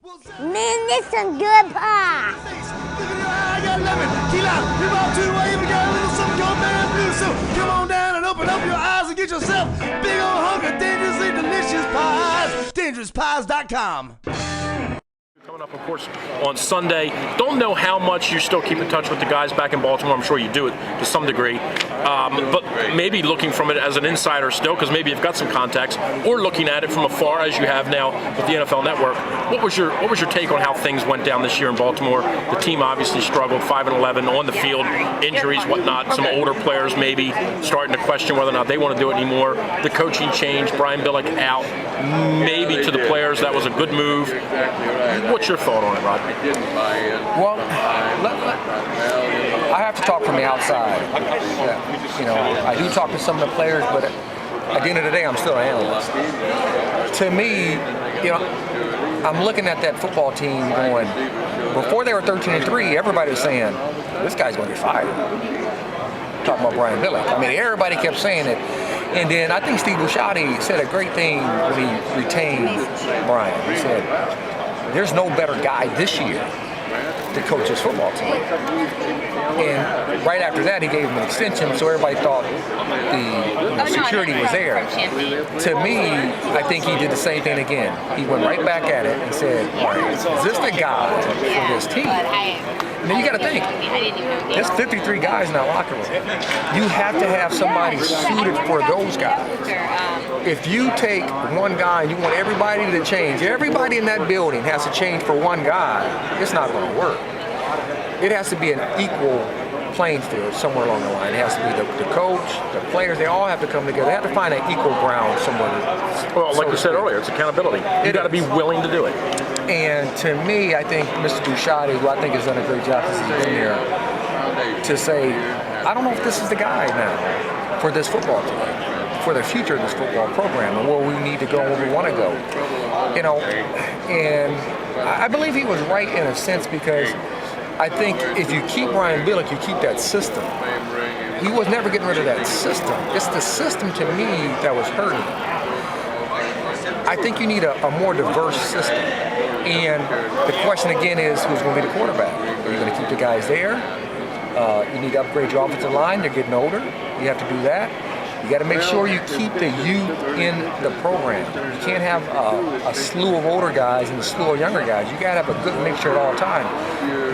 Man, this some good pie. Come on down and open up your eyes and get yourself big old hunk of dangerously delicious pies. DangerousPies.com. Coming up, of course, on Sunday. Don't know how much you still keep in touch with the guys back in Baltimore. I'm sure you do it to some degree. But maybe looking from it as an insider still, because maybe you've got some contacts, or looking at it from afar as you have now with the NFL Network. What was your take on how things went down this year in Baltimore? The team obviously struggled, 5-11 on the field, injuries, whatnot. Some older players maybe starting to question whether or not they want to do it anymore. The coaching change, Brian Billick out. Maybe to the players that was a good move. What's your thought on it, Rod? Well, I have to talk from the outside. I do talk to some of the players, but at the end of the day, I'm still an analyst. To me, I'm looking at that football team going, before they were 13-3, everybody was saying, this guy's going to get fired. Talking about Brian Billick. I mean, everybody kept saying it. And then I think Steve Busciotti said a great thing when he retained Brian. He said, there's no better guy this year to coach his football team. And right after that, he gave him an extension, so everybody thought the security was there. To me, I think he did the same thing again. He went right back at it and said, all right, is this the guy for this team? Now you got to think, there's 53 guys in that locker room. You have to have somebody suited for those guys. If you take one guy and you want everybody to change, everybody in that building has to change for one guy, it's not going to work. It has to be an equal playing field somewhere along the line. It has to be the coach, the players, they all have to come together. They have to find an equal ground somewhere. Well, like you said earlier, it's accountability. You got to be willing to do it. And to me, I think Mr. Busciotti, who I think has done a great job since he's been here, to say, I don't know if this is the guy now for this football team, for the future of this football program, and where we need to go and where we want to go. And I believe he was right in a sense, because I think if you keep Brian Billick, you keep that system. He was never getting rid of that system. It's the system, to me, that was hurting. I think you need a more diverse system. And the question again is, who's going to be the quarterback? Are you going to keep the guys there? You need to upgrade your offensive line. They're getting older. You have to do that. You got to make sure you keep the youth in the program. You can't have a slew of older guys and a slew of younger guys. You got to have a good mixture at all times.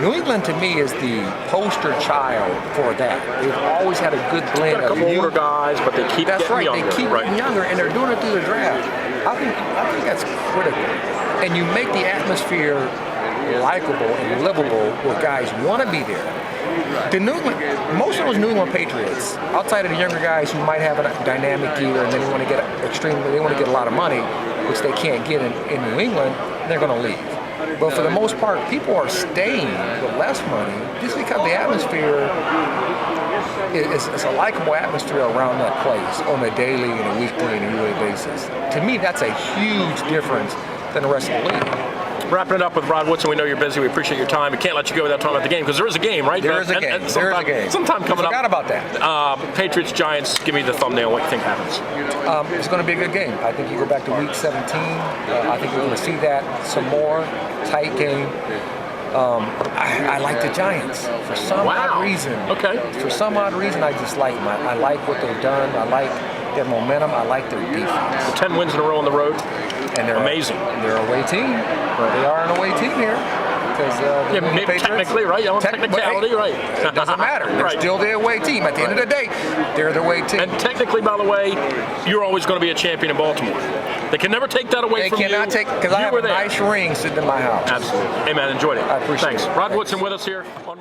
New England, to me, is the poster child for that. They've always had a good blend of older guys, but they keep getting younger. They keep getting younger, and they're doing it through the draft. I think that's critical. And you make the atmosphere likable and livable where guys want to be there. Most of those New England Patriots, outside of the younger guys who might have a dynamic year and then they want to get a lot of money, which they can't get in New England, they're going to leave. But for the most part, people are staying with less money just because the atmosphere is a likable atmosphere around that place on a daily and a weekly and a yearly basis. To me, that's a huge difference than the rest of the league. Wrapping it up with Rod Woodson, we know you're busy. We appreciate your time. We can't let you go without talking about the game, because there is a game, right? There is a game. There is a game. Sometime coming up. I forgot about that. Patriots, Giants, give me the thumbnail. What you think happens? It's going to be a good game. I think you go back to week 17. I think we're going to see that some more. Tight game. I like the Giants for some odd reason. Okay. For some odd reason, I just like them. I like what they've done. I like their momentum. I like their defense. The 10 wins in a row on the road. And they're amazing. They're an away team. They are an away team here. Maybe technically, right? Technicality, right? It doesn't matter. They're still the away team. At the end of the day, they're the away team. And technically, by the way, you're always going to be a champion in Baltimore. They can never take that away from you. They cannot take, because I have a nice ring sitting in my house. Absolutely. Hey, man, enjoyed it. I appreciate it. Thanks. Rod Woodson with us here on